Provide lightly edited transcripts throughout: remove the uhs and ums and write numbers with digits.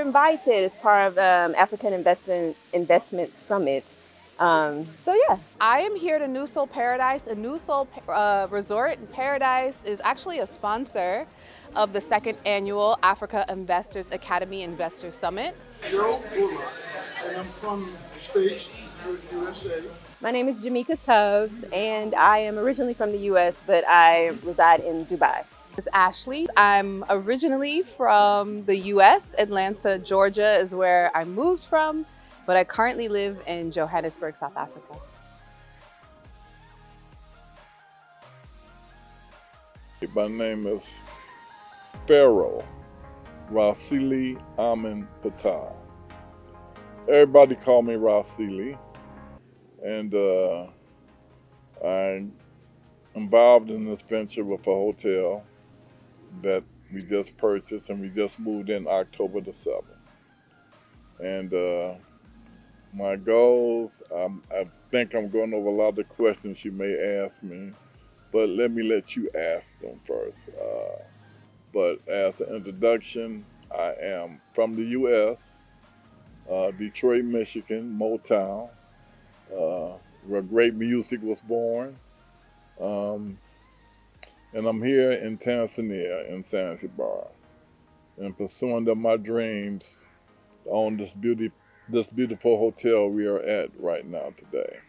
invited as part of African Investment Summit. So yeah. I am here to New Soul Paradise. A New Soul Resort and Paradise is actually a sponsor of the second annual Africa Investors Academy Investors Summit. Joe Bullock, and I'm from the States, USA. My name is Jamaica Tubbs, and I am originally from the US, but I reside in Dubai. This is Ashley. I'm originally from the US. Atlanta, Georgia is where I moved from, but I currently live in Johannesburg, South Africa. My name is Pharaoh Rasili Amin Patel. Everybody call me Rasili, and I'm involved in this venture with a hotel that we just purchased, and we just moved in October the 7th. And my goals, I think I'm going over a lot of the questions you may ask me, but let me let you ask them first. But as an introduction, I am from the U.S., Detroit, Michigan, Motown, where great music was born. Um, and I'm here in Tanzania, in Zanzibar, and pursuing of my dreams on this beautiful hotel we are at right now today.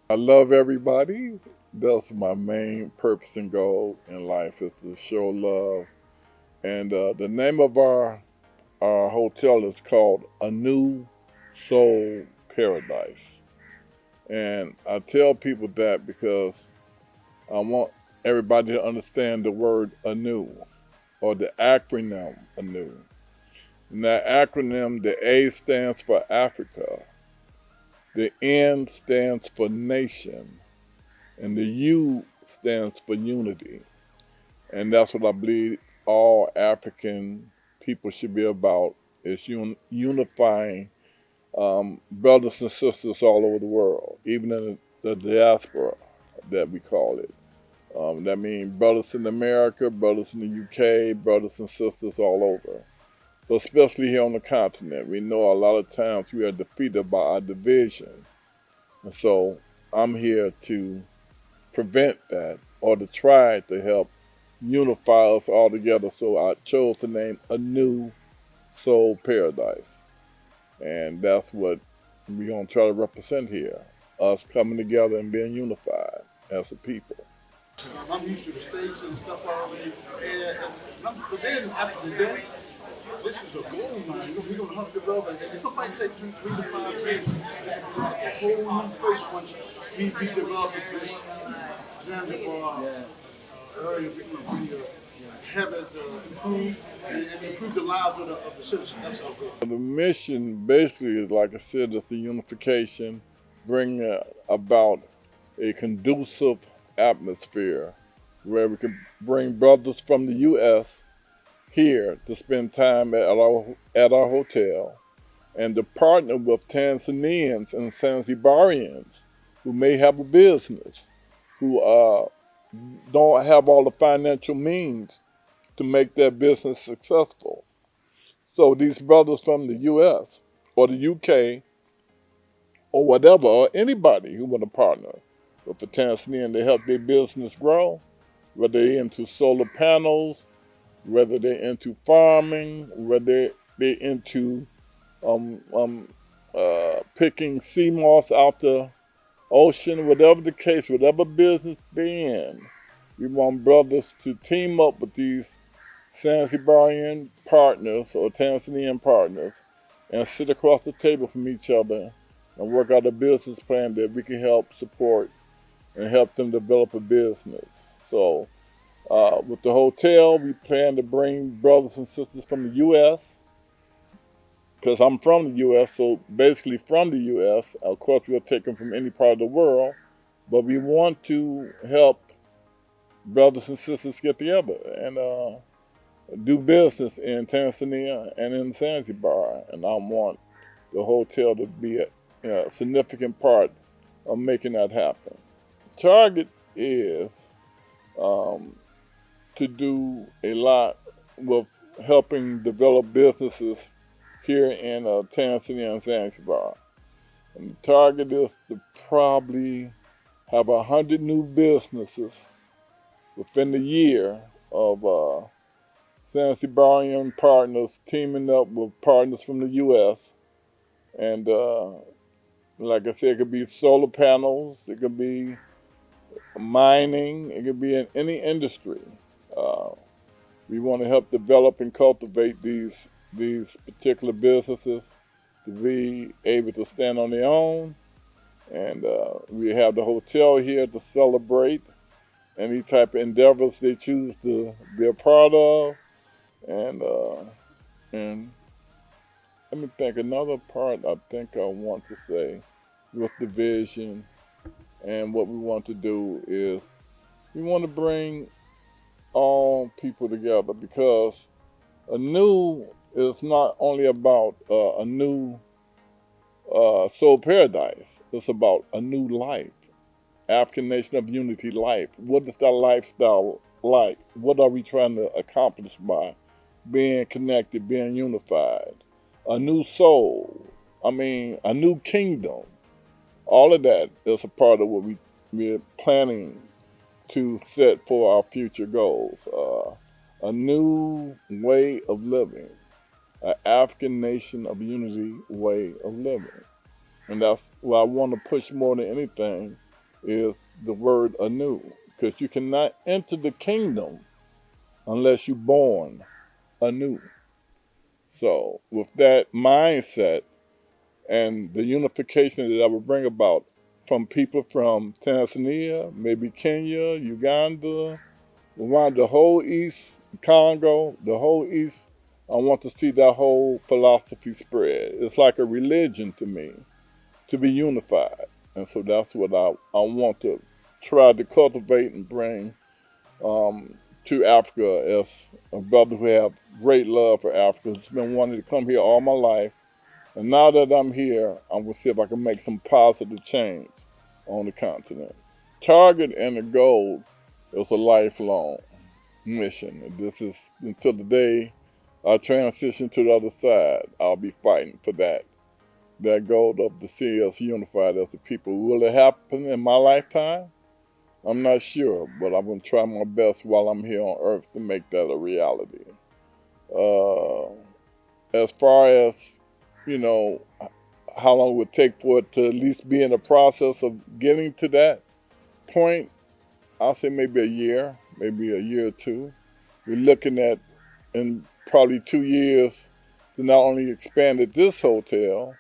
I love everybody. That's my main purpose and goal in life, is to show love. And the name of our hotel is called A New Soul Paradise. And I tell people that because I want everybody to understand the word anew, or the acronym anew. And that acronym, the A stands for Africa, the N stands for nation, and the U stands for unity. And that's what I believe all African people should be about, is unifying brothers and sisters all over the world, even in the diaspora that we call it. That means brothers in America, brothers in the UK, brothers and sisters all over. So especially here on the continent, we know a lot of times we are defeated by our division. And so I'm here to prevent that, or to try to help unify us all together. So I chose the name A New Soul Paradise. And that's what we're going to try to represent here, us coming together and being unified as a people. I'm used to the States and stuff already, but then after the day, this is a gold mine. We're going to help develop it. It might take 3 to 5 years. A whole new place once we develop this Zanzibar area. We have it improved and improve the lives of the citizens. That's our goal. The mission basically is, like I said, is the unification, bring about a conducive atmosphere where we can bring brothers from the U.S. here to spend time at our hotel, and to partner with Tanzanians and Zanzibarians who may have a business, who don't have all the financial means to make their business successful. So these brothers from the U.S. or the U.K. or whatever, or anybody who want to partner with the Tanzanian to help their business grow, whether they're into solar panels, whether they're into farming, whether they're into picking sea moss out the ocean, whatever the case, whatever business they're in, we want brothers to team up with these Zanzibarian partners or Tanzanian partners and sit across the table from each other and work out a business plan that we can help support and help them develop a business. So with the hotel, we plan to bring brothers and sisters from the U.S., because I'm from the U.S., so basically from the U.S. Of course, we'll take them from any part of the world, but we want to help brothers and sisters get together and do business in Tanzania and in Zanzibar, and I want the hotel to be a significant part of making that happen. The target is to do a lot with helping develop businesses here in Tanzania and Zanzibar. And the target is to probably have 100 new businesses within the year of Zanzibarian partners teaming up with partners from the U.S. And like I said, it could be solar panels, it could be mining, it could be in any industry. Uh, we want to help develop and cultivate these particular businesses to be able to stand on their own. And we have the hotel here to celebrate any type of endeavors they choose to be a part of. And let me think, another part I think I want to say with the vision and what we want to do is we want to bring all people together, because a new is not only about a new soul paradise, it's about a new life. African Nation of Unity life. What is that lifestyle like? What are we trying to accomplish by being connected, being unified? A new soul. I mean, a new kingdom. All of that is a part of what we're planning to set for our future goals. A new way of living, an African Nation of Unity way of living. And that's what I want to push more than anything is the word anew. Because you cannot enter the kingdom unless you're born anew. So with that mindset and the unification that I would bring about from people from Tanzania, maybe Kenya, Uganda, Rwanda, the whole East, Congo, the whole East, I want to see that whole philosophy spread. It's like a religion to me, to be unified. And so that's what I want to try to cultivate and bring to Africa as a brother who have great love for Africa, who's been wanting to come here all my life. And now that I'm here, I'm going to see if I can make some positive change on the continent. Target and the goal is a lifelong mission. And this is until the day I transition to the other side, I'll be fighting for that goal of to see us unified as a people. Will it happen in my lifetime? I'm not sure, but I'm going to try my best while I'm here on Earth to make that a reality. As far as, you know, how long it would take for it to at least be in the process of getting to that point, I'll say maybe a year or two. We're looking at in probably 2 years to not only expand at this hotel,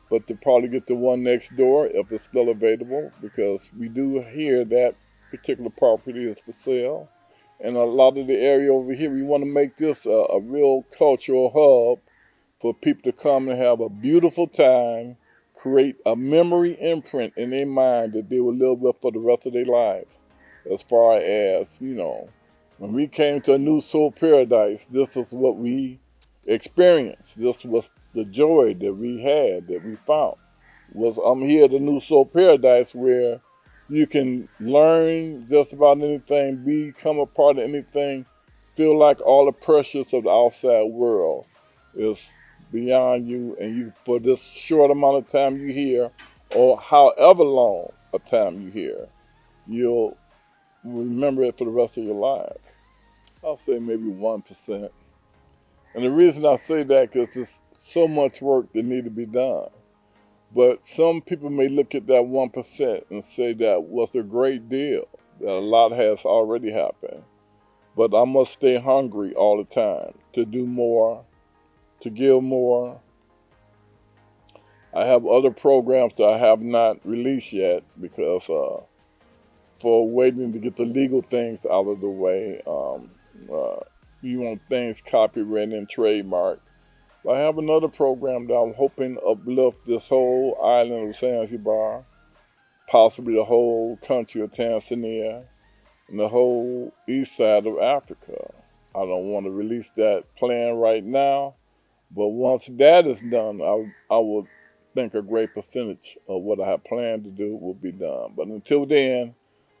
but to probably get the one next door if it's still available, because we do hear that particular property is for sale. And a lot of the area over here, we want to make this a real cultural hub for people to come and have a beautiful time, create a memory imprint in their mind that they will live with for the rest of their lives. As far as, you know, when we came to a new soul paradise, this is what we experienced. This was the joy that we had, that we found. I'm here at the new soul paradise where you can learn just about anything, become a part of anything, feel like all the pressures of the outside world is beyond you, and you, for this short amount of time you here, or however long a time you here, you'll remember it for the rest of your life. I'll say maybe 1%. And the reason I say that is there's so much work that needs to be done. But some people may look at that 1% and say that was a great deal, that a lot has already happened. But I must stay hungry all the time to do more, to give more. I have other programs that I have not released yet because for waiting to get the legal things out of the way. You want things copyrighted and trademarked. I have another program that I'm hoping to uplift this whole island of Zanzibar, possibly the whole country of Tanzania, and the whole east side of Africa. I don't want to release that plan right now, but once that is done, I will think a great percentage of what I have planned to do will be done. But until then,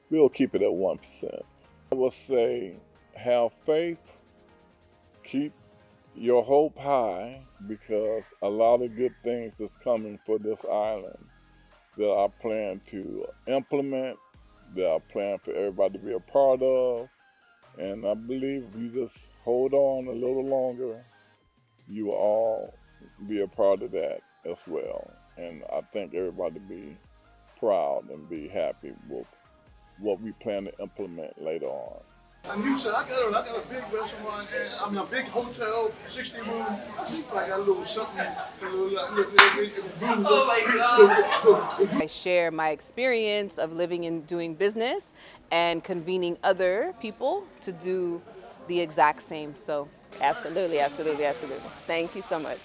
we'll keep it at 1%. I will say, have faith, keep your hope high because a lot of good things is coming for this island that I plan to implement, that I plan for everybody to be a part of. And I believe if you just hold on a little longer, you will all be a part of that as well. And I think everybody be proud and be happy with what we plan to implement later on. And you said, I got a big restaurant, and I mean a big hotel, 60 room. I think I got a little something, I share my experience of living and doing business and convening other people to do the exact same. So Absolutely, absolutely, absolutely. Thank you so much.